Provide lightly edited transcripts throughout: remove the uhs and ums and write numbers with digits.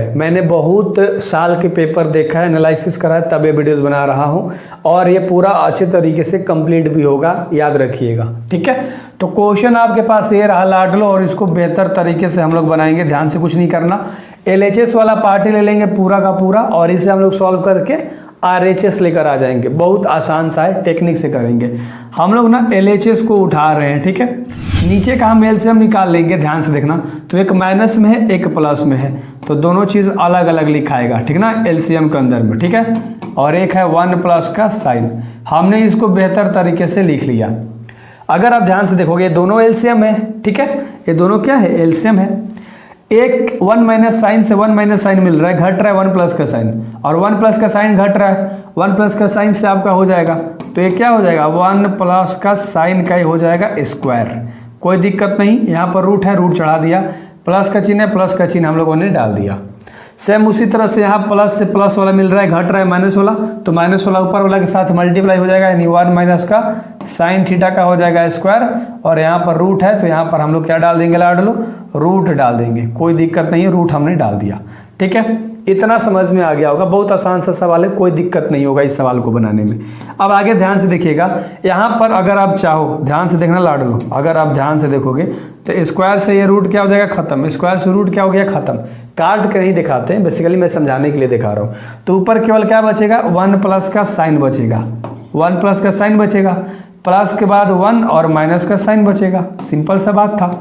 है, मैंने बहुत साल के पेपर देखा है, एनालिसिस करा है, तब ये वीडियोस बना रहा हूँ और ये पूरा अच्छे तरीके से कंप्लीट भी होगा, याद रखिएगा। ठीक है, तो क्वेश्चन आपके पास ये रहा लाड लो, और इसको बेहतर तरीके से हम लोग बनाएंगे। ध्यान से कुछ नहीं करना, LHS वाला पार्ट ही ले लेंगे पूरा का पूरा, और इसे हम लोग सॉल्व करके RHS लेकर आ जाएंगे। बहुत आसान सा है, टेक्निक से करेंगे हम लोग ना। LHS को उठा रहे हैं, ठीक है। नीचे का हम LCM निकाल लेंगे, ध्यान से देखना। तो एक माइनस में है, एक प्लस में है, तो दोनों चीज़ अलग अलग लिखाएगा, ठीक ना, LCM के अंदर में, ठीक है। और एक है 1 प्लस का साइन, हमने इसको बेहतर तरीके से लिख लिया। अगर आप ध्यान से देखोगे ये दोनों LCM है, ठीक है, ये दोनों क्या है, LCM है। एक 1 माइनस साइन से 1 माइनस साइन मिल रहा है, घट रहा है 1 प्लस का साइन, और 1 प्लस का साइन घट रहा है, 1 प्लस का साइन से आपका हो जाएगा, तो ये क्या हो जाएगा, 1 प्लस का साइन का ही हो जाएगा स्क्वायर। कोई दिक्कत नहीं, यहाँ पर रूट है, रूट चढ़ा दिया, प्लस का चिन्ह है, प्लस का चिन्ह हम लोगों ने डाल दिया। सेम उसी तरह से यहाँ प्लस से प्लस वाला मिल रहा है, घट रहा है माइनस वाला, तो माइनस वाला ऊपर वाला के साथ मल्टीप्लाई हो जाएगा, यानी 1 माइनस का साइन थीटा का हो जाएगा स्क्वायर, और यहाँ पर रूट है तो यहाँ पर हम लोग क्या डाल देंगे लाड लो, रूट डाल देंगे। कोई दिक्कत नहीं है, रूट हमने डाल दिया, ठीक है। इतना समझ में आ गया होगा, बहुत आसान सा सवाल है, कोई दिक्कत नहीं होगा इस सवाल को बनाने में। अब आगे ध्यान से देखिएगा, यहाँ पर अगर आप चाहो, ध्यान से देखना लाड लो, अगर आप ध्यान से देखोगे तो स्क्वायर से ये रूट क्या हो जाएगा, खत्म, स्क्वायर से रूट क्या हो गया, खत्म। काट के नहीं दिखाते हैं, बेसिकली मैं समझाने के लिए दिखा रहा हूँ। तो ऊपर केवल क्या बचेगा, 1 प्लस का साइन बचेगा, 1 प्लस का साइन बचेगा, प्लस के बाद 1 और माइनस का साइन बचेगा, सिंपल सा बात था।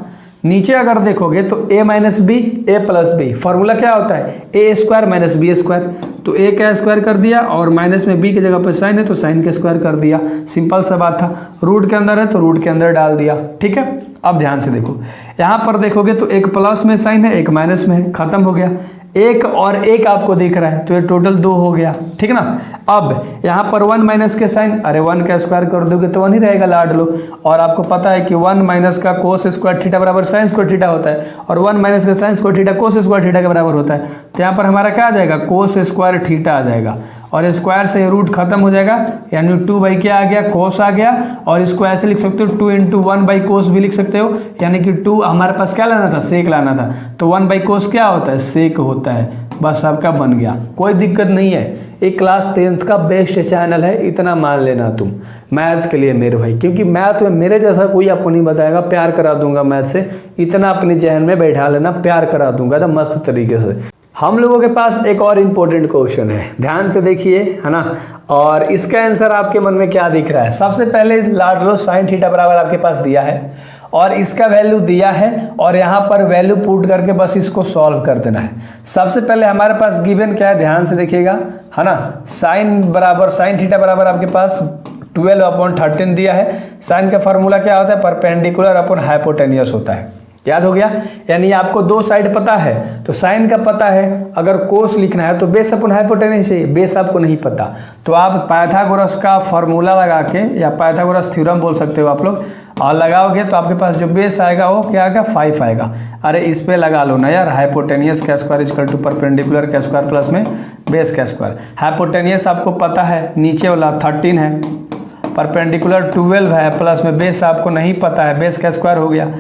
नीचे अगर देखोगे तो a minus B, A plus B, formula क्या होता है, A square minus B square, तो a का स्क्वायर कर दिया, और माइनस में b की जगह पर साइन है तो साइन का स्क्वायर कर दिया, सिंपल सा बात था। रूट के अंदर है तो रूट के अंदर डाल दिया, ठीक है। अब ध्यान से देखो, यहाँ पर देखोगे तो एक प्लस में साइन है, एक माइनस में है, खत्म हो गया। एक और एक आपको दिख रहा है तो ये टोटल 2 हो गया, ठीक ना। अब यहाँ पर 1 माइनस के साइन, अरे 1 का स्क्वायर कर दोगे तो 1 ही रहेगा लाड लो, और आपको पता है कि 1 माइनस का कोस स्क्वायर थीटा बराबर साइन स्क्वायर थीटा होता है, और 1 माइनस का sine square theta cos square theta के बराबर होता है। तो यहाँ पर हमारा क्या आ जाएगा, कोस स्क्वायर थीटा आ जाएगा, और स्क्वायर से रूट खत्म हो जाएगा, यानी 2 बाई क्या आ गया, कोस आ गया। और इसको ऐसे लिख सकते हो 2 इंटू 1 बाई कोस भी लिख सकते हो, यानी कि 2 हमारे पास क्या लाना था, सेक लाना था, तो 1 बाई कोस क्या होता है, सेक होता है। बस आपका बन गया, कोई दिक्कत नहीं है। एक क्लास 10th का बेस्ट चैनल है, इतना मान लेना तुम मैथ के लिए मेरे भाई, क्योंकि मैथ में मेरे जैसा कोई आपको नहीं बताएगा, प्यार करा दूंगा मैथ से, इतना अपने जहन में बैठा लेना, प्यार करा दूंगा तो मस्त तरीके से। हम लोगों के पास एक और इम्पोर्टेंट क्वेश्चन है, ध्यान से देखिए, है ना, और इसका आंसर आपके मन में क्या दिख रहा है। सबसे पहले लाड लो साइन थीटा बराबर आपके पास दिया है, और इसका वैल्यू दिया है, और यहाँ पर वैल्यू पुट करके बस इसको सॉल्व कर देना है। सबसे पहले हमारे पास गिवन क्या है, ध्यान से देखिएगा, है ना, साइन थीटा बराबर आपके पास 12/13 दिया है। साइन का फॉर्मूला क्या होता है, परपेंडिकुलर अपॉन हाइपोटेनियस होता है, याद हो गया। यानी आपको 2 साइड पता है, तो साइन का पता है, अगर कोस लिखना है तो बेस अपॉन हाइपोटेनस है, बेस आपको नहीं पता, तो आप पाइथागोरस का फॉर्मूला लगा के, या पाइथागोरस थ्योरम बोल सकते हो आप लोग, और लगाओगे तो आपके पास जो बेस आएगा वो क्या आएगा, 5 आएगा। अरे इस पे लगा लो ना यार, हाइपोटेनियस का स्क्वायर इक्वल टू परपेंडिकुलर का स्क्वायर प्लस में बेस का स्क्वायर। हाइपोटेनियस आपको पता है, नीचे वाला 13 है, परपेंडिकुलर 12 है, प्लस में बेस आपको नहीं पता है, बेस का स्क्वायर हो गया।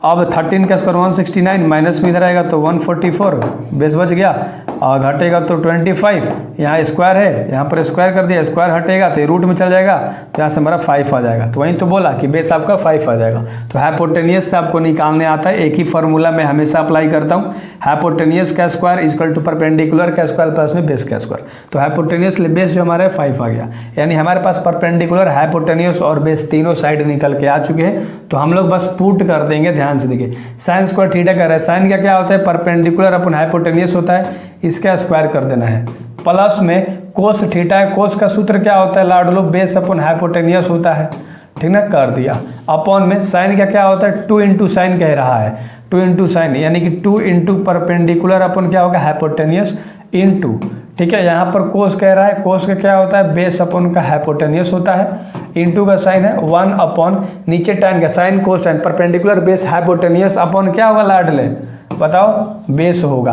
अब 13 का स्क्वायर 169, माइनस में इधर आएगा तो 144, बेस बच गया, और घटेगा तो 25, यहाँ स्क्वायर है, यहाँ पर स्क्वायर कर दिया, स्क्वायर हटेगा तो रूट में चल जाएगा, तो यहाँ से हमारा 5 आ जाएगा। तो वहीं तो बोला कि बेस आपका 5 आ जाएगा। तो हाइपोटेनियस से आपको निकालने आता है, एक ही फॉर्मूला मैं हमेशा अप्लाई करता हूँ, हाइपोटेनियस का स्क्वायर इक्वल टू परपेंडिकुलर का स्क्वायर प्लस में बेस का स्क्वायर। तो हाइपोटेनियस बेस जो हमारा 5 आ गया, यानी हमारे पास परपेंडिकुलर, हाइपोटेनियस और बेस तीनों साइड निकल के आ चुके हैं। तो हम लोग बस पुट कर देंगे, ध्यान से देखिए, साइन स्क्वायर थीटा कर रहा है, साइन का क्या होता है, परपेंडिकुलर अपन हाइपोटेनियस होता है, इसका स्क्वायर कर देना है, प्लस में कोस थीटा है, कोस का सूत्र क्या होता है लाड लो, बेस अपन हाइपोटेनियस होता है, ठीक ना, कर दिया। अपॉन में साइन का क्या होता है, 2 इंटू साइन कह रहा है, 2 इंटू साइन, यानी कि 2 इंटू परपेंडिकुलर अपन क्या होगा, हाइपोटेनियस इंटू, ठीक है। यहाँ पर कोस कह रहा है, कोस का क्या होता है, बेस अपॉन का हाइपोटेनियस होता है, इंटू का साइन है 1 अपॉन, नीचे tan का sine cos tan, perpendicular base hypotenuse upon क्या होगा लाड ले, बताओ, बेस होगा।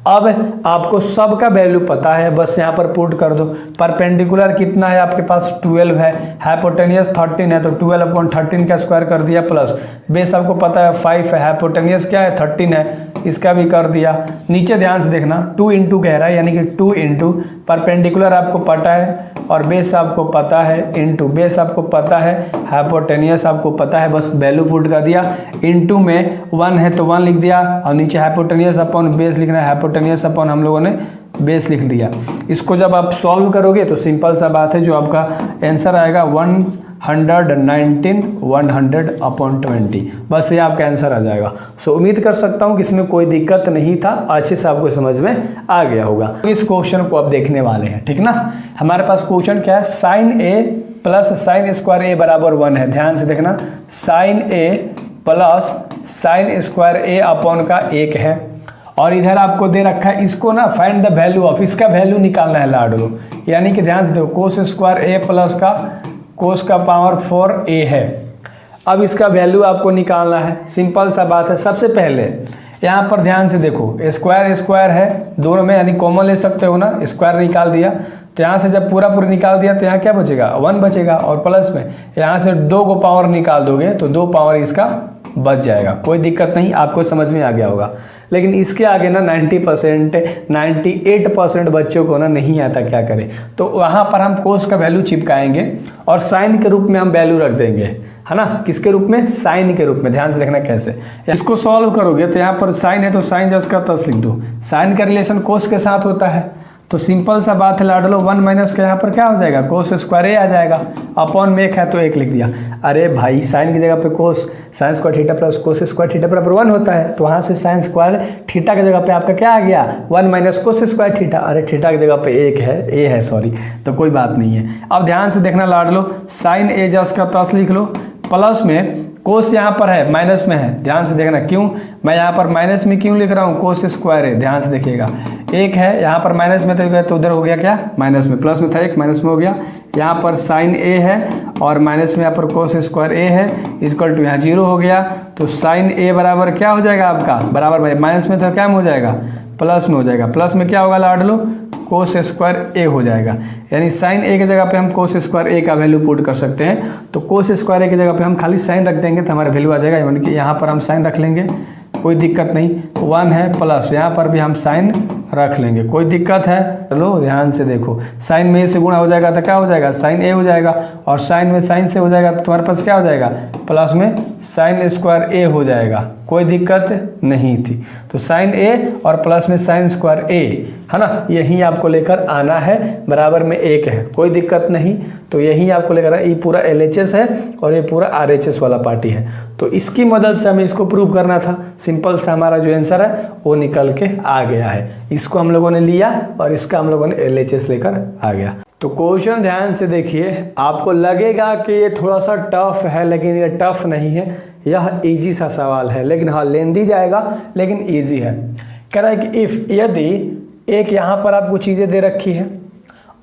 अब आपको सब का वैल्यू पता है, बस यहाँ पर पुट कर दो। परपेंडिकुलर कितना है आपके पास, 12 है, हाइपोटेनियस 13 है, तो 12/13 का स्क्वायर कर दिया, प्लस बेस आपको पता है 5 है, हाइपोटेनियस क्या है 13 है, इसका भी कर दिया। नीचे ध्यान से देखना 2 इंटू कह रहा है, यानी कि 2 इंटू परपेंडिकुलर आपको पता है और बेस आपको पता है, इंटू बेस आपको पता है, हाइपोटेनियस आपको पता है, बस वैल्यू पुट कर दिया। इंटू में 1 है तो 1 लिख दिया और नीचे हाइपोटेनियस अपॉन बेस लिखना है, हाइपोटेनियस अपॉन हम लोगों ने बेस लिख दिया। इसको जब आप सॉल्व करोगे तो सिंपल सा बात है, जो आपका आंसर आएगा 119 100/20, बस ये आपका आंसर आ जाएगा। सो उम्मीद कर सकता हूँ कि इसमें कोई दिक्कत नहीं था, अच्छे से आपको समझ में आ गया होगा। इस क्वेश्चन को आप देखने वाले हैं, ठीक ना। हमारे पास क्वेश्चन क्या है, साइन ए प्लस साइन स्क्वायर ए बराबर 1 है। ध्यान से देखना, साइन ए प्लस साइन स्क्वायर ए अपॉन का 1 है और इधर आपको दे रखा है, इसको ना फाइंड द वैल्यू ऑफ, इसका वैल्यू निकालना है लाडलो। यानी कि ध्यान से देखो, कोस स्क्वायर ए प्लस का कोस का पावर 4a है। अब इसका वैल्यू आपको निकालना है, सिंपल सा बात है। सबसे पहले यहाँ पर ध्यान से देखो, स्क्वायर स्क्वायर है दोनों में, यानी कॉमन ले सकते हो ना, स्क्वायर निकाल दिया तो यहाँ से जब पूरा निकाल दिया तो यहाँ क्या बचेगा, 1 बचेगा। और प्लस में यहाँ से 2 को पावर निकाल दोगे तो 2 पावर इसका बच जाएगा, कोई दिक्कत नहीं, आपको समझ में आ गया होगा। लेकिन इसके आगे ना 90% 98% बच्चों को ना नहीं आता, क्या करें। तो वहाँ पर हम कोस का वैल्यू चिपकाएंगे और साइन के रूप में हम वैल्यू रख देंगे, है ना। किसके रूप में, साइन के रूप में। ध्यान से देखना कैसे इसको सॉल्व करोगे तो यहाँ पर साइन है तो साइन जस का तस लिख दो। साइन का रिलेशन कोस के साथ होता है, तो सिंपल सा बात है लाडलो, 1 माइनस का यहाँ पर क्या हो जाएगा, कोस स्क्वायर ए आ जाएगा, अपॉन में 1 है तो 1 लिख दिया। अरे भाई साइन की जगह पे कोस sign square theta plus cos square theta बराबर 1 होता है, तो वहाँ से साइन स्क्वायर थीटा की जगह पे आपका क्या आ गया, 1 माइनस कोस स्क्वायर थीटा। अरे थीटा की जगह पे 1 है, ए है सॉरी, तो कोई बात नहीं है। अब ध्यान से देखना लाडलो, साइन ए जस का तस लिख लो, प्लस में कोस यहाँ पर है माइनस में है। ध्यान से देखना, क्यों मैं यहाँ पर माइनस में क्यों लिख रहा हूँ, कोस स्क्वायर है। ध्यान से देखिएगा, 1 है यहाँ पर माइनस में तो उधर हो गया क्या, माइनस में, प्लस में था 1 माइनस में हो गया। यहाँ पर साइन ए है और माइनस में यहाँ पर कोस स्क्वायर ए है, इक्वल टू यहाँ 0 हो गया। तो साइन ए बराबर क्या हो जाएगा आपका, बराबर माइनस में था क्या में हो जाएगा, प्लस में हो जाएगा। प्लस में क्या होगा लाडलो, कोस स्क्वायर ए हो जाएगा। यानी साइन ए की जगह पे हम कोस स्क्वायर ए का वैल्यू पुट कर सकते हैं। तो कोस स्क्वायर ए की जगह पे हम खाली साइन रख देंगे तो हमारा वैल्यू आ जाएगा, यानी कि यहाँ पर हम साइन रख लेंगे, कोई दिक्कत नहीं। 1 है प्लस यहाँ पर भी हम साइन रख लेंगे, कोई दिक्कत है। चलो ध्यान से देखो, साइन में ए से गुणा हो जाएगा तो क्या हो जाएगा, साइन ए हो जाएगा, और साइन में साइन से हो जाएगा तो तुम्हारे पास क्या हो जाएगा, प्लस में साइन स्क्वायर ए हो जाएगा, कोई दिक्कत नहीं थी। तो साइन ए और प्लस में साइन स्क्वायर ए, है ना, यही आपको लेकर आना है, बराबर में 1 है, कोई दिक्कत नहीं। तो यही आपको लेकर, ये पूरा LHS है और ये पूरा RHS वाला पार्टी है। तो इसकी मदद से हमें इसको प्रूव करना था, सिंपल सा हमारा जो आंसर है वो निकल के आ गया है। इसको हम लोगों ने लिया और इसका हम लोगों ने LHS लेकर आ गया। तो क्वेश्चन ध्यान से देखिए, आपको लगेगा कि ये थोड़ा सा टफ है, लेकिन ये टफ नहीं है, यह इजी सा सवाल है, लेकिन हाँ लेंदी जाएगा लेकिन इजी है। कह रहा है कि इफ़, यदि एक यहाँ पर आपको चीज़ें दे रखी है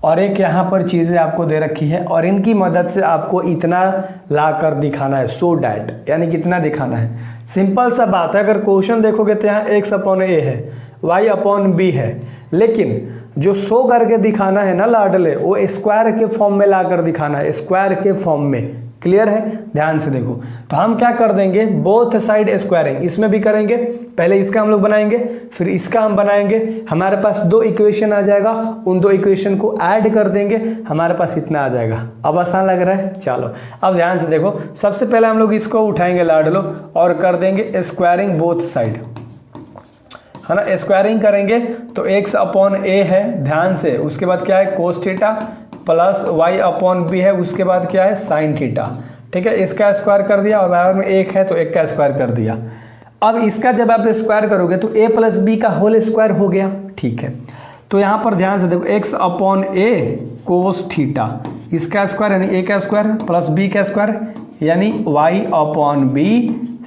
और एक यहाँ पर चीज़ें आपको दे रखी है और इनकी मदद से आपको इतना ला कर दिखाना है, सो डैट, यानी कितना दिखाना है। सिंपल सा बात है, अगर क्वेश्चन देखोगे तो यहाँ x/a है, y/b है, लेकिन जो शो करके दिखाना है ना लाडले, वो स्क्वायर के फॉर्म में ला कर दिखाना है, स्क्वायर के फॉर्म में। क्लियर है, ध्यान से देखो। तो हम क्या कर देंगे, बोथ साइड स्क्वायरिंग, इसमें भी करेंगे, पहले इसका हम लोग बनाएंगे फिर इसका हम बनाएंगे। हमारे पास 2 इक्वेशन आ जाएगा, उन 2 इक्वेशन को ऐड कर देंगे, हमारे पास इतना आ जाएगा। अब आसान लग रहा है, चलो अब ध्यान से देखो। सबसे पहले हम लोग इसको उठाएंगे लाडलो और कर देंगे स्क्वायरिंग बोथ साइड, है ना। स्क्वायरिंग करेंगे तो x/a है, ध्यान से, उसके बाद क्या है कोस थीटा प्लस y/b है, उसके बाद क्या है साइन थीटा। ठीक है, इसका स्क्वायर कर दिया और बराबर में 1 है तो 1 का स्क्वायर कर दिया। अब इसका जब आप स्क्वायर करोगे तो a प्लस बी का होल स्क्वायर हो गया। ठीक है, तो यहाँ पर ध्यान से देखो, x/a कोस थीटा, इसका स्क्वायर यानी a का स्क्वायर प्लस b का स्क्वायर यानी y/b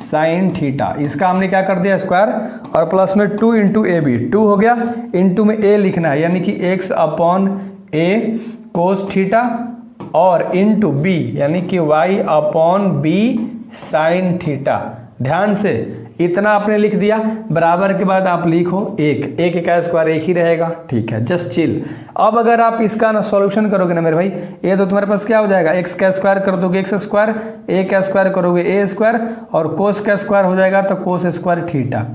साइन थीटा। इसका हमने क्या कर दिया स्क्वायर, और प्लस में 2 इंटू ए बी, 2 हो गया, इंटू में a लिखना है यानी कि x/a कोस थीटा और इंटू b यानी कि y/b साइन थीटा। ध्यान से इतना आपने लिख दिया, बराबर के बाद आप लिखो 1 का स्क्वायर 1 ही रहेगा। ठीक है, जस्ट चिल। अब अगर आप इसका ना सॉल्यूशन करोगे ना मेरे भाई, ये तो तुम्हारे पास क्या हो जाएगा, x का स्क्वायर कर दोगे x स्क्वायर, a का स्क्वायर करोगे a स्क्वायर, और कोस का स्क्वायर हो जाएगा तो कोस स्क्वायर थीटा।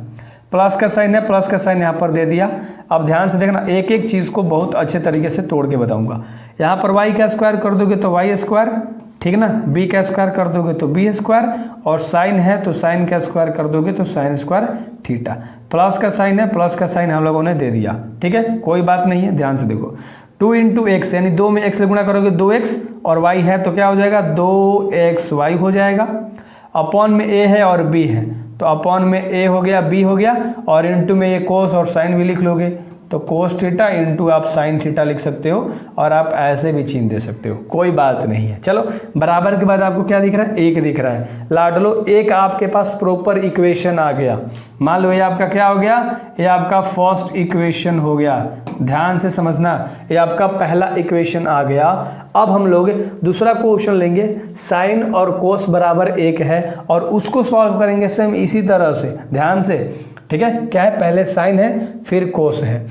प्लस का साइन है, प्लस का साइन यहाँ पर दे दिया। अब ध्यान से देखना, एक एक चीज़ को बहुत अच्छे तरीके से तोड़ के बताऊंगा। यहाँ पर y का स्क्वायर कर दोगे तो y स्क्वायर, ठीक ना, b का स्क्वायर कर दोगे तो b स्क्वायर, और साइन है तो साइन का स्क्वायर कर दोगे तो साइन स्क्वायर थीटा। प्लस का साइन है, प्लस का साइन हम लोगों ने दे दिया, ठीक है, कोई बात नहीं है। ध्यान से देखो, 2 इंटू एक्स यानी 2 में x से गुणा करोगे 2x, और y है तो क्या हो जाएगा 2xy हो जाएगा। अपॉन में a है और b है तो अपॉन में a हो गया, b हो गया, और इंटू में ये कोस और साइन भी लिख लोगे तो कोस थीटा इंटू आप साइन थीटा लिख सकते हो, और आप ऐसे भी चिन्ह दे सकते हो, कोई बात नहीं है। चलो, बराबर के बाद आपको क्या दिख रहा है, एक दिख रहा है। लाडलो, एक आपके पास प्रॉपर इक्वेशन आ गया। मान लो ये आपका क्या हो गया, ये आपका फर्स्ट इक्वेशन हो गया। ध्यान से समझना, ये आपका पहला इक्वेशन आ गया। अब हम लोग दूसरा क्वेश्चन लेंगे, साइन और कोस बराबर 1 है, और उसको सॉल्व करेंगे सेम इसी तरह से। ध्यान से, ठीक है, क्या है, पहले साइन है फिर कोस है।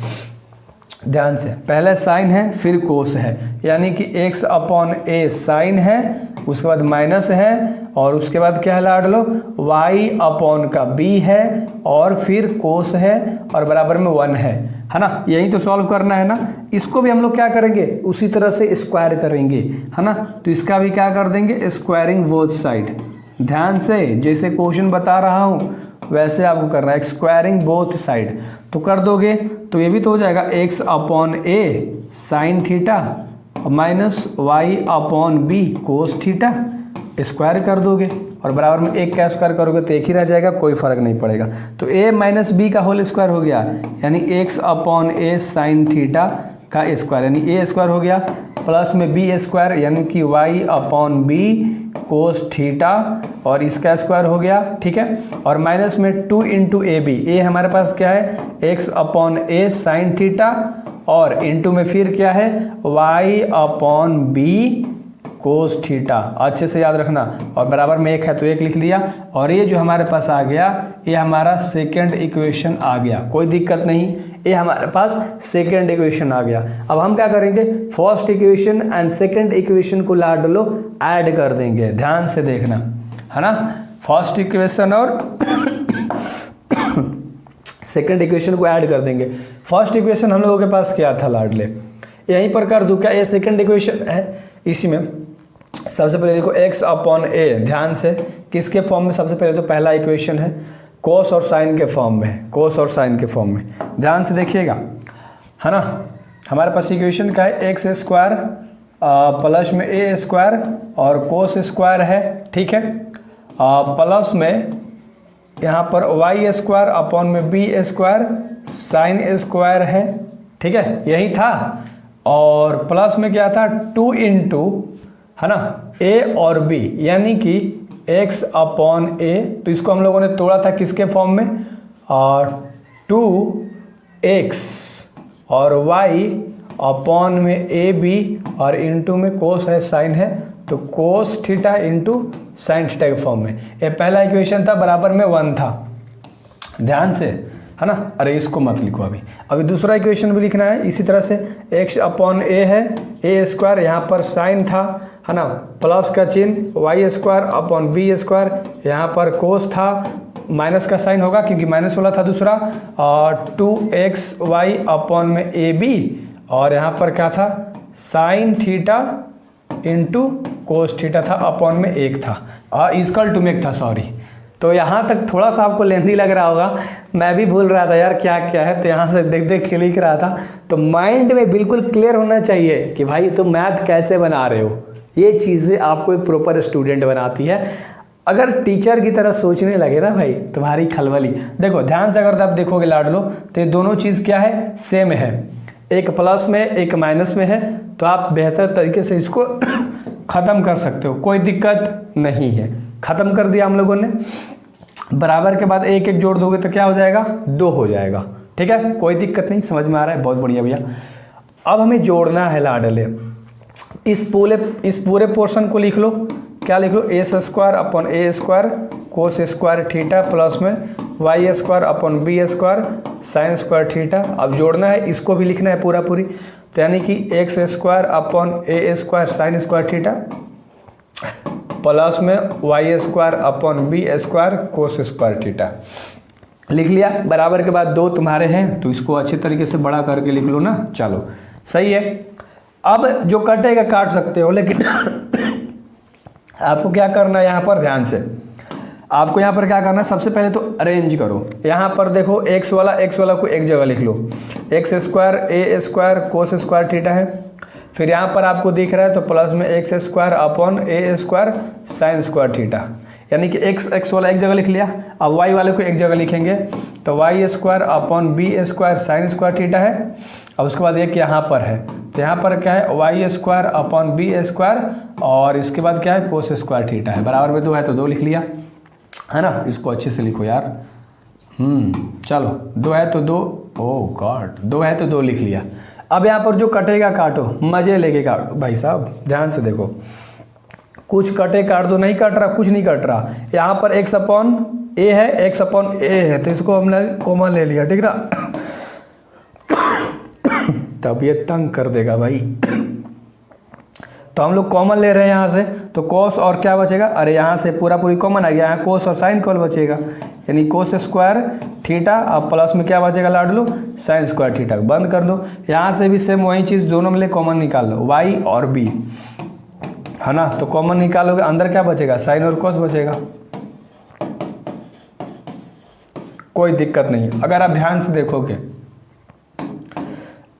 ध्यान से, पहले साइन है फिर कोस है, यानी कि x अपॉन a साइन है, उसके बाद माइनस है, और उसके बाद क्या है लाड लो, y अपॉन का b है, और फिर कोस है, और बराबर में 1 है ना। यही तो सॉल्व करना है ना। इसको भी हम लोग क्या करेंगे, उसी तरह से स्क्वायर करेंगे, है ना। तो इसका भी क्या कर देंगे, स्क्वायरिंग बोथ साइड। ध्यान से, जैसे क्वेश्चन बता रहा हूँ वैसे आपको करना है, स्क्वायरिंग बोथ साइड। तो कर दोगे तो ये भी तो हो जाएगा x upon a sine theta minus y upon b cos theta, square कर दोगे, और बराबर में 1 का स्क्वायर करोगे तो 1 ही रह जाएगा, कोई फर्क नहीं पड़ेगा। तो a माइनस b का होल स्क्वायर हो गया, यानी x upon a sine theta का स्क्वायर, यानी a स्क्वायर हो गया, प्लस में b स्क्वायर यानी कि y upon b cos theta, और इसका स्क्वायर हो गया, ठीक है, और माइनस में 2 इंटू ए बी, ए हमारे पास क्या है x upon a sine theta, और इंटू में फिर क्या है y upon b cos theta. अच्छे से याद रखना, और बराबर में 1 है तो 1 लिख दिया, और ये जो हमारे पास आ गया ये हमारा सेकंड इक्वेशन आ गया, कोई दिक्कत नहीं, ये हमारे पास सेकंड इक्वेशन आ गया। अब हम क्या करेंगे, first equation and second equation को ला डालो, ऐड कर देंगे। ध्यान से देखना, है ना, फर्स्ट इक्वेशन और सेकंड इक्वेशन को ऐड कर देंगे। फर्स्ट इक्वेशन हम लोगों के पास क्या था लाडले, यहीं पर कर दूं क्या, ये सेकंड इक्वेशन है, इसी में सबसे पहले देखो x अपॉन a, ध्यान से किसके फॉर्म में, सबसे पहले तो पहला इक्वेशन है कोस और साइन के फॉर्म में, कोस और साइन के फॉर्म में। ध्यान से देखिएगा, है ना, हमारे पास इक्वेशन का है x स्क्वायर प्लस में a स्क्वायर और कोस स्क्वायर है, ठीक है, प्लस में यहाँ पर y स्क्वायर अपॉन में b स्क्वायर साइन स्क्वायर है, ठीक है, यही था, और प्लस में क्या था 2 इंटू, है ना, a और b, यानी कि x अपॉन a, तो इसको हम लोगों ने तोड़ा था किसके फॉर्म में, और 2x और y अपॉन में a b, और इंटू में कोस है साइन है तो cos theta into sine theta के फॉर्म में। ये पहला इक्वेशन था, बराबर में 1 था। ध्यान से, है ना, अरे इसको मत लिखो अभी दूसरा इक्वेशन भी लिखना है इसी तरह से। x अपॉन a है, a स्क्वायर यहाँ पर साइन था, है ना, प्लस का चिन्ह, y square upon b square यहाँ पर कोस था, माइनस का साइन होगा क्योंकि माइनस वाला था दूसरा, और 2xy अपॉन में ab, और यहाँ पर क्या था sine theta into cos theta था, अपॉन में 1 था, इक्वल टू में 1 था, सॉरी। तो यहाँ तक थोड़ा सा आपको लेंदी लग रहा होगा, मैं भी भूल रहा था यार क्या क्या है, तो यहाँ से देख देख के लिख रहा था। तो माइंड में बिल्कुल क्लियर होना चाहिए कि भाई तुम मैथ कैसे बना रहे हो, ये चीज़ें आपको एक प्रॉपर स्टूडेंट बनाती है। अगर टीचर की तरह सोचने लगे ना भाई, तुम्हारी खलबली, देखो ध्यान से अगर आप देखोगे लाडलो, तो ये दोनों चीज़ क्या है, सेम है, एक प्लस में एक माइनस में है, तो आप बेहतर तरीके से इसको ख़त्म कर सकते हो, कोई दिक्कत नहीं है। ख़त्म कर दिया हम लोगों ने, बराबर के बाद एक एक जोड़ दोगे तो क्या हो जाएगा, 2 हो जाएगा, ठीक है, कोई दिक्कत नहीं, समझ में आ रहा है, बहुत बढ़िया भैया। अब हमें जोड़ना है लाडले, इस पूरे पोर्शन को लिख लो, क्या लिख लो, x square upon a square cos square theta plus में y square upon b square sine square theta. अब जोड़ना है, इसको भी लिखना है पूरा पूरी, तो यानी कि x square upon a square sine square theta plus में y square upon b square cos square theta. लिख लिया। बराबर के बाद 2 तुम्हारे हैं तो इसको अच्छे तरीके से बड़ा करके लिख लो ना। चलो सही है। अब जो कटेगा काट सकते हो, लेकिन आपको क्या करना है यहाँ पर, ध्यान से आपको यहाँ पर क्या करना है, सबसे पहले तो अरेंज करो। यहाँ पर देखो x वाला को एक जगह लिख लो, एक्स स्क्वायर ए स्क्वायर कोस स्क्वायर थीटा है। फिर यहाँ पर आपको दिख रहा है तो प्लस में x square upon a square sine square theta, यानी कि x वाला एक जगह लिख लिया। अब y वाले को एक जगह लिखेंगे तो y square upon b square sine square theta है। और उसके बाद एक यहाँ पर है तो यहाँ पर क्या है, y square upon b square, और इसके बाद क्या है, कोस स्क्वायर थीटा है। बराबर में 2 है तो 2 लिख लिया, है ना। इसको अच्छे से लिखो यार। चलो 2 है तो 2, ओह गॉड 2 है तो 2 लिख लिया। अब यहाँ पर जो कटेगा काटो, मजे लेके काटो भाई साहब, ध्यान से देखो। कुछ कटे काट दो, नहीं कट रहा, कुछ नहीं कट रहा। यहाँ पर एक्स अपॉन ए है, एक्स अपॉन ए है, तो इसको हमने कॉमन ले लिया, ठीक ना। तब ये तंग कर देगा भाई। तो हम लोग कॉमन ले रहे हैं यहाँ से, तो कोस और क्या बचेगा, अरे यहाँ से पूरा पूरी कॉमन आ गया, यहाँ कोस और साइन कॉल बचेगा, यानी कोस स्क्वायर थीटा। अब प्लस में क्या बचेगा लाडलो, साइन स्क्वायर थीटा। बंद कर दो। यहाँ से भी सेम वही चीज़, दोनों में ले कॉमन निकाल लो, वाई और बी, है ना। तो कॉमन निकालोगे, अंदर क्या बचेगा, साइन और कोस बचेगा। कोई दिक्कत नहीं। अगर आप ध्यान से देखोगे,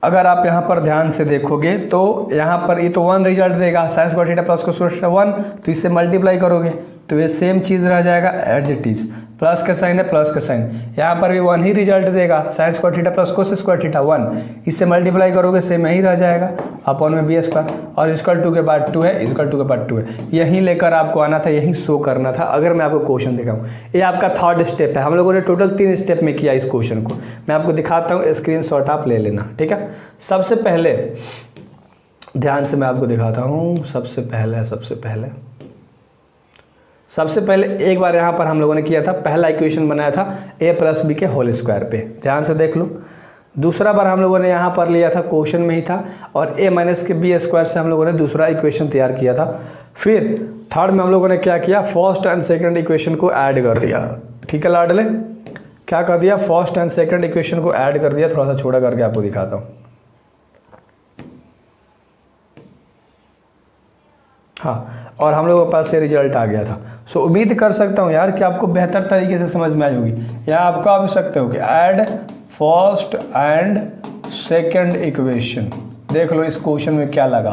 अगर आप यहाँ पर ध्यान से देखोगे तो यहाँ पर ये तो 1 रिजल्ट देगा, sign square theta plus cos square theta 1, तो इससे मल्टीप्लाई करोगे तो ये सेम चीज़ रह जाएगा एज इट इज। प्लस का साइन है, प्लस का साइन, यहाँ पर भी 1 ही रिजल्ट देगा, sign square theta plus cos square theta 1, इससे मल्टीप्लाई करोगे सेम यही रह जाएगा, अपॉन में बी स्क्वायर, और इक्वल टू के बाद 2 है, इक्वल टू के बाद 2 है। यहीं लेकर आपको आना था, यहीं शो करना था। अगर मैं आपको क्वेश्चन दिखाऊँ, ये आपका 3rd स्टेप है। हम लोगों ने टोटल 3 स्टेप में किया इस क्वेश्चन को। मैं आपको दिखाता हूँ, स्क्रीनशॉट आप ले लेना, ठीक है। सबसे पहले ध्यान से मैं आपको दिखाता हूँ। सबसे पहले एक बार यहाँ पर हम लोगों ने किया था, पहला इक्वेशन बनाया था a प्लस बी के होल स्क्वायर पे, ध्यान से देख लो। दूसरा बार हम लोगों ने यहाँ पर लिया था, क्वेश्चन में ही था, और a माइनस के बी स्क्वायर से हम लोगों ने दूसरा इक्वेशन तैयार किया था। फिर 3rd में हम लोगों ने क्या किया, फर्स्ट एंड सेकंड इक्वेशन को ऐड कर दिया, ठीक है लाडले। क्या कर दिया, फर्स्ट एंड सेकंड इक्वेशन को ऐड कर दिया। थोड़ा सा छोटा करके आपको दिखाता हूँ। हाँ, और हम लोगों के पास ये रिजल्ट आ गया था। सो उम्मीद कर सकता हूँ यार कि आपको बेहतर तरीके से समझ में आई होगी। या आप कह भी सकते हो कि add first and second equation. देख लो इस क्वेश्चन में क्या लगा,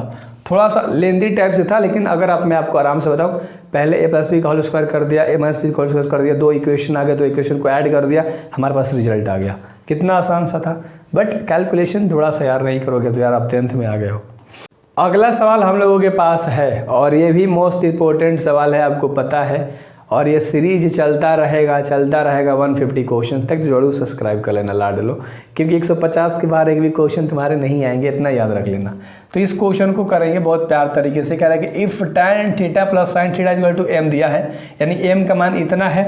थोड़ा सा लेंदी टाइप से था, लेकिन अगर मैं आपको आराम से बताऊँ, पहले a प्लस बी का होल स्क्वायर कर दिया, a माइनस बी का होल स्क्वायर कर दिया, 2 इक्वेशन आ गए, 2 इक्वेशन को ऐड कर दिया, हमारे पास रिजल्ट आ गया। कितना आसान सा था, बट कैलकुलेशन थोड़ा सा यार नहीं करोगे तो यार आप 10th में आ गए हो। अगला सवाल हम लोगों के पास है, और ये भी मोस्ट इम्पोर्टेंट सवाल है, आपको पता है, और ये सीरीज चलता रहेगा 150 क्वेश्चन तक। जरूर सब्सक्राइब कर लेना लाडलो, क्योंकि 150 के बाहर एक भी क्वेश्चन तुम्हारे नहीं आएंगे, इतना याद रख लेना। तो इस क्वेश्चन को करेंगे बहुत प्यार तरीके से। कह रहा है कि if tan theta plus sine theta equal to m दिया है, यानी m का मान इतना है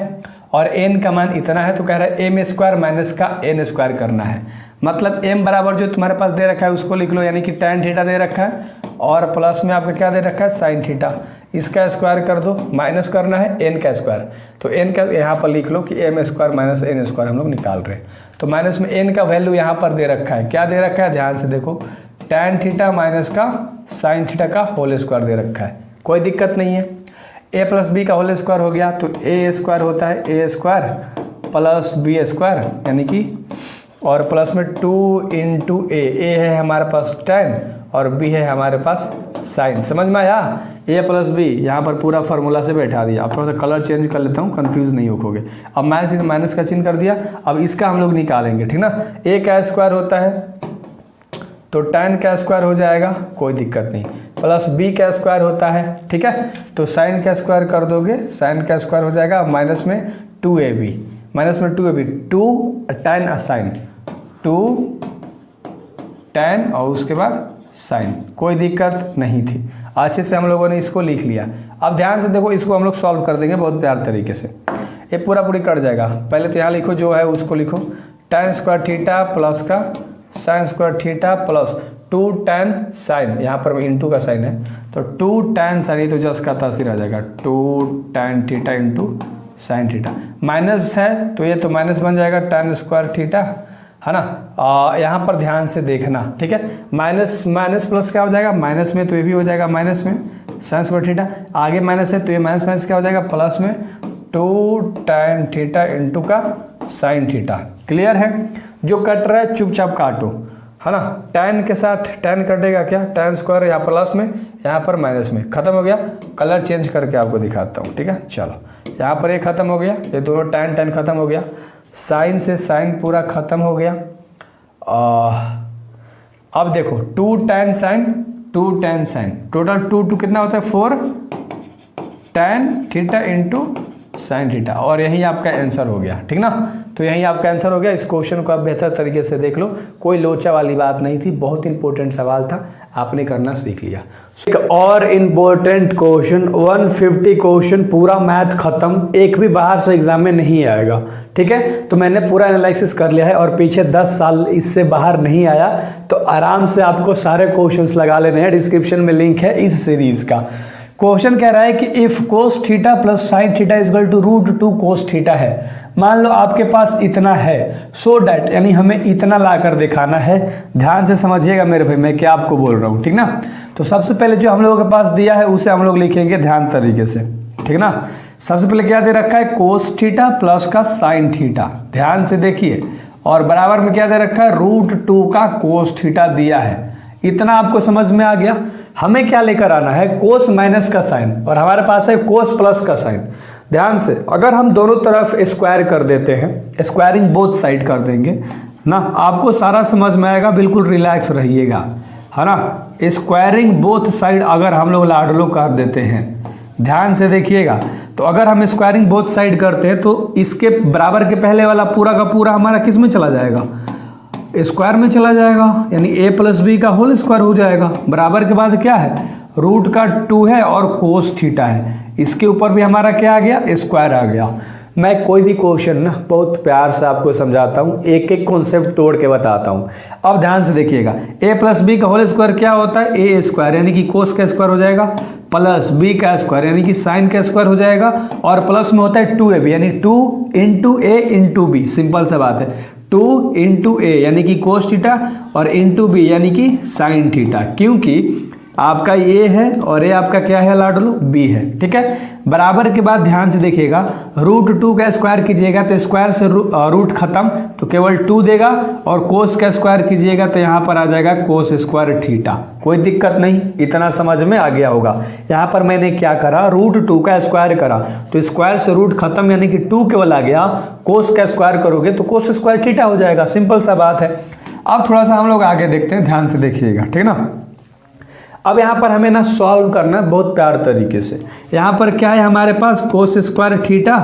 और n का मान इतना है, तो कह रहा है m स्क्वायर माइनस का n स्क्वायर करना है। मतलब m बराबर जो तुम्हारे पास दे रखा है उसको लिख लो, यानी कि tan थीटा दे रखा है, और प्लस में आपका क्या दे रखा है, साइन थीटा। इसका स्क्वायर कर दो, माइनस करना है n का स्क्वायर, तो n का यहाँ पर लिख लो कि m square minus n square हम लोग निकाल रहे हैं। तो माइनस में n का वैल्यू यहाँ पर दे रखा है, क्या दे रखा है, ध्यान से देखो, tan थीटा माइनस का साइन थीटा का होल स्क्वायर दे रखा है। कोई दिक्कत नहीं है। a प्लस बी का होल स्क्वायर हो गया, तो a स्क्वायर होता है a square plus b square, यानी कि, और प्लस में 2 इंटू a है हमारे पास tan और b है हमारे पास साइन। समझ में आया, a प्लस बी यहाँ पर पूरा फार्मूला से बैठा दिया। अब थोड़ा सा कलर चेंज कर लेता हूँ, कंफ्यूज नहीं होगे। अब माइनस का चिन्ह कर दिया। अब इसका हम लोग निकालेंगे, ठीक ना। a का स्क्वायर होता है तो tan का स्क्वायर हो जाएगा, कोई दिक्कत नहीं, प्लस b का स्क्वायर होता है, ठीक है, तो साइन का स्क्वायर कर दोगे, साइन का स्क्वायर हो जाएगा, माइनस में 2ab, माइनस में 2ab, 2 tan साइन, 2 tan और उसके बाद साइन, कोई दिक्कत नहीं थी। अच्छे से हम लोगों ने इसको लिख लिया। अब ध्यान से देखो, इसको हम लोग सॉल्व कर देंगे बहुत प्यार तरीके से। ये पूरी कट जाएगा। पहले तो यहाँ लिखो, जो है उसको लिखो, tan स्क्वायर थीटा प्लस का sine square theta plus 2 tan sine, यहाँ पर इंटू का साइन है, तो 2 tan साइन, तो जस्ट का तासीर आ जाएगा, 2 tan theta into sine theta, minus है तो ये तो माइनस बन जाएगा tan स्क्वायर थीटा, है ना। यहाँ पर ध्यान से देखना, ठीक है। माइनस माइनस प्लस क्या हो जाएगा, माइनस में तो ये भी हो जाएगा माइनस में साइन स्क्वायर थीटा, आगे माइनस है तो ये माइनस माइनस क्या हो जाएगा प्लस में 2 tan थीटा इंटू का साइन थीटा। क्लियर है, जो कट रहा है चुपचाप काटो, है ना। tan के साथ tan कटेगा क्या, tan स्क्वायर यहाँ प्लस में यहाँ पर माइनस में, खत्म हो गया। कलर चेंज करके आपको दिखाता हूँ, ठीक है। चलो यहाँ पर ये खत्म हो गया, ये दोनों tan खत्म हो गया, साइन से साइन पूरा खत्म हो गया। अब देखो 2 tan साइन टोटल 2 कितना होता है 4 tan theta into sine theta, और यही आपका आंसर हो गया, ठीक ना। तो यही आपका आंसर हो गया। इस क्वेश्चन को आप बेहतर तरीके से देख लो, कोई लोचा वाली बात नहीं थी, बहुत इंपॉर्टेंट सवाल था, आपने करना सीख लिया। एक और इम्पोर्टेंट क्वेश्चन 150 क्वेश्चन पूरा मैथ खत्म, एक भी बाहर से एग्जाम में नहीं आएगा, ठीक है। तो मैंने पूरा एनालिसिस कर लिया है और पीछे 10 साल इससे बाहर नहीं आया, तो आराम से आपको सारे क्वेश्चंस लगा लेने हैं। डिस्क्रिप्शन में लिंक है इस सीरीज का। क्वेश्चन कह रहा है कि if cos theta plus sine theta is equal to √2 cos theta है। मान लो आपके पास इतना है, सो डैट यानी हमें इतना लाकर दिखाना है। ध्यान से समझिएगा मेरे भाई, मैं क्या आपको बोल रहा हूँ, ठीक ना। तो सबसे पहले जो हम लोगों के पास दिया है उसे हम लोग लिखेंगे ध्यान तरीके से, ठीक ना। सबसे पहले क्या दे रखा है, कोस थीटा प्लस का साइन थीटा, ध्यान से देखिए, और बराबर में क्या दे रखा है, √2 का कोस थीटा दिया है। इतना आपको समझ में आ गया। हमें क्या लेकर आना है, कोस माइनस का साइन, और हमारे पास है कोस प्लस का साइन। ध्यान से, अगर हम दोनों तरफ स्क्वायर कर देते हैं, स्क्वायरिंग बोथ साइड कर देंगे ना, आपको सारा समझ में आएगा, बिल्कुल रिलैक्स रहिएगा, है ना। स्क्वायरिंग बोथ साइड अगर हम लोग लाडलो कर देते हैं, ध्यान से देखिएगा, तो अगर हम स्क्वायरिंग बोथ साइड करते हैं तो इसके बराबर के पहले वाला पूरा का पूरा हमारा किस में चला जाएगा, स्क्वायर में चला जाएगा, यानी a + b का होल स्क्वायर हो जाएगा। बराबर के बाद क्या है, √2 है और कोस थीटा है, इसके ऊपर भी हमारा क्या आ गया, स्क्वायर आ गया। मैं कोई भी क्वेश्चन ना बहुत प्यार से आपको समझाता हूँ, एक एक कॉन्सेप्ट तोड़ के बताता हूँ। अब ध्यान से देखिएगा, a + b का होल स्क्वायर क्या होता है, a स्क्वायर यानी कि कोस का स्क्वायर हो जाएगा, प्लस b का स्क्वायर यानी कि साइन का स्क्वायर हो जाएगा, और प्लस में होता है 2ab यानी 2 × a × b। सिंपल सा बात है, 2 × a यानी कि कोस थीटा और × b यानी कि साइन थीटा, क्योंकि आपका a है और a आपका क्या है लाडलो, b है, ठीक है। बराबर के बाद ध्यान से देखिएगा, √2 का स्क्वायर कीजिएगा तो स्क्वायर से रूट खत्म, तो केवल 2 देगा, और कोस का स्क्वायर कीजिएगा तो यहाँ पर आ जाएगा कोस स्क्वायर थीटा। कोई दिक्कत नहीं, इतना समझ में आ गया होगा। यहाँ पर मैंने क्या करा, √2 का स्क्वायर करा तो स्क्वायर से रूट खत्म यानी कि 2 केवल आ गया, कोस का स्क्वायर करोगे तो कोस स्क्वायर थीटा हो जाएगा, सिंपल सा बात है। अब थोड़ा सा हम लोग आगे देखते हैं, ध्यान से देखिएगा, ठीक ना। अब यहाँ पर हमें ना सॉल्व करना है बहुत प्यार तरीके से। यहाँ पर क्या है हमारे पास, कोस स्क्वायर थीटा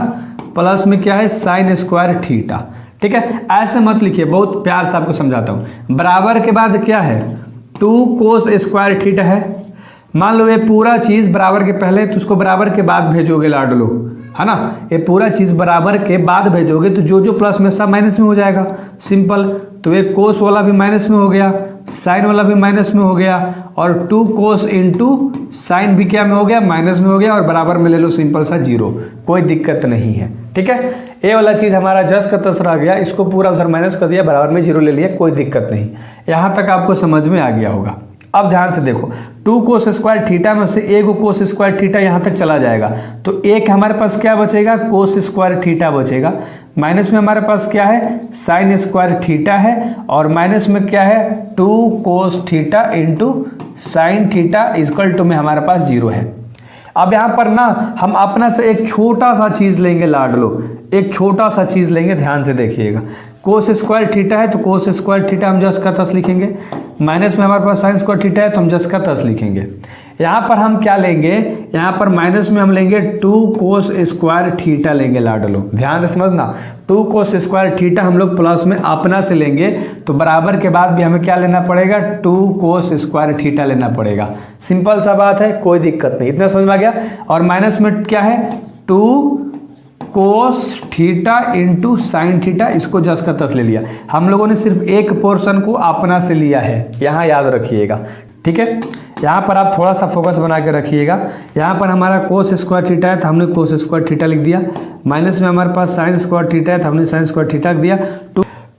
प्लस में क्या है, साइन स्क्वायर थीटा, ठीक है। ऐसे मत लिखिए, बहुत प्यार से आपको समझाता हूँ। बराबर के बाद क्या है, 2 कोस स्क्वायर थीटा है। मान लो ये पूरा चीज़ बराबर के पहले तो उसको बराबर के बाद भेजोगे लाडलो, है ना। ये पूरा चीज़ बराबर के बाद भेजोगे तो जो जो प्लस में सब माइनस में हो जाएगा, सिंपल। तो ये कोस वाला भी माइनस में हो गया, साइन वाला भी माइनस में हो गया, और 2 कोस × साइन भी क्या में हो गया, माइनस में हो गया, और बराबर में ले लो सिंपल सा 0। कोई दिक्कत नहीं है, ठीक है। ये वाला चीज़ हमारा जस का तस रह गया, इसको पूरा उधर माइनस कर दिया, बराबर में 0 ले लिया, कोई दिक्कत नहीं। यहाँ तक आपको समझ में आ गया होगा। अब ध्यान से देखो, 2 कोस स्क्वायर थीटा में से 1 कोस स्क्वायर थीटा यहाँ तक चला जाएगा, तो एक हमारे पास क्या बचेगा, कोस स्क्वायर थीटा बचेगा। माइनस में हमारे पास क्या है, साइन स्क्वायर थीटा है, और माइनस में क्या है, 2 कोस थीटा × साइन थीटा = में हमारे पास 0 है। अब यहाँ पर ना हम अपना से एक छोटा सा चीज़ लेंगे लाडलो, एक छोटा सा चीज़ लेंगे, ध्यान से देखिएगा। कोस स्क्वायर थीटा है तो कोस स्क्वायर थीटा हम जस का तस लिखेंगे, माइनस में हमारे पास साइन स्क्वायर थीटा है तो हम जस का तस लिखेंगे। यहाँ पर हम क्या लेंगे, यहाँ पर माइनस में हम लेंगे 2 कोस स्क्वायर थीटा लेंगे लाडलो, ध्यान से समझना। 2 कोस स्क्वायर थीटा हम लोग प्लस में अपना से लेंगे, तो बराबर के बाद भी हमें क्या लेना पड़ेगा, 2 कोस स्क्वायर थीटा लेना पड़ेगा। सिंपल सा बात है, कोई दिक्कत नहीं, इतना समझ में आ गया। और माइनस में क्या है, 2 कोस थीटा × साइन थीटा, इसको जस का तस ले लिया। हम लोगों ने सिर्फ एक पोर्शन को अपना से लिया है, यहाँ याद रखिएगा, ठीक है। यहाँ पर आप थोड़ा सा फोकस बना के रखिएगा। यहाँ पर हमारा कोस स्क्वायर थीटा है तो हमने कोस स्क्वायर थीटा लिख दिया, माइनस में हमारे पास साइन स्क्वायर थीटा है तो हमने साइन स्क्वायर थीटा लिख दिया।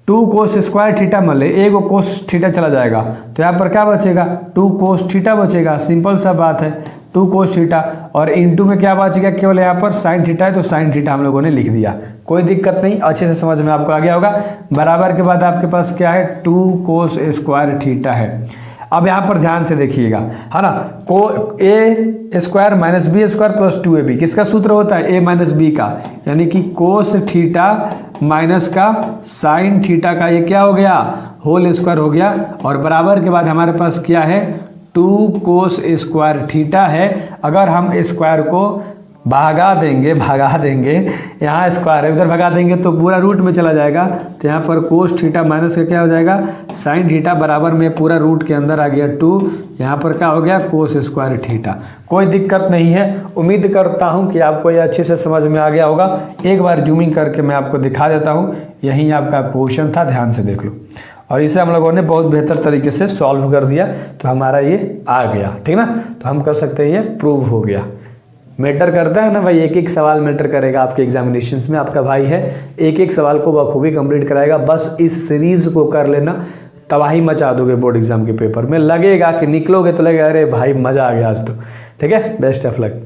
टू कोस स्क्वायर थीटा मान ले, एक कोस थीटा चला जाएगा तो यहाँ पर क्या बचेगा, 2 कोस थीटा बचेगा। सिंपल सा बात है, 2 कोस थीटा और इनटू में क्या बचेगा, केवल यहाँ पर साइन थीटा है तो साइन थीटा हम लोगों ने लिख दिया। कोई दिक्कत नहीं, अच्छे से समझ में आपको आ गया होगा। बराबर के बाद आपके पास क्या है, 2 कोस स्क्वायर थीटा है। अब यहाँ पर ध्यान से देखिएगा, है ना, को a square minus B square plus 2ab, किसका सूत्र होता है, ए माइनस बी का, यानी कि कोस थीटा माइनस का साइन थीटा का ये क्या हो गया, होल स्क्वायर हो गया। और बराबर के बाद हमारे पास क्या है, 2 कोस स्क्वायर थीटा है। अगर हम स्क्वायर को भगा देंगे यहाँ स्क्वायर है उधर भगा देंगे तो पूरा रूट में चला जाएगा। तो यहाँ पर कोस थीटा माइनस का क्या हो जाएगा, साइन थीटा, बराबर में पूरा रूट के अंदर आ गया 2, यहाँ पर क्या हो गया, कोस स्क्वायर थीटा। कोई दिक्कत नहीं है। उम्मीद करता हूँ कि आपको ये अच्छे से समझ में आ गया होगा। एक बार जूमिंग करके मैं आपको दिखा देता हूँ। यही आपका क्वेश्चन था, ध्यान से देख लो। और इसे हम लोगों ने बहुत बेहतर तरीके से सॉल्व कर दिया तो हमारा ये आ गया, ठीक ना। तो हम कर सकते हैं ये प्रूव हो गया। मैटर करता है ना भाई, एक एक सवाल मैटर करेगा आपके एग्जामिनेशंस में। आपका भाई है, एक एक सवाल को बखूबी कंप्लीट कराएगा। बस इस सीरीज को कर लेना, तबाही मचा दोगे बोर्ड एग्जाम के पेपर में। लगेगा कि निकलोगे तो लगेगा अरे भाई मज़ा आ गया आज तो। ठीक है, बेस्ट ऑफ लक।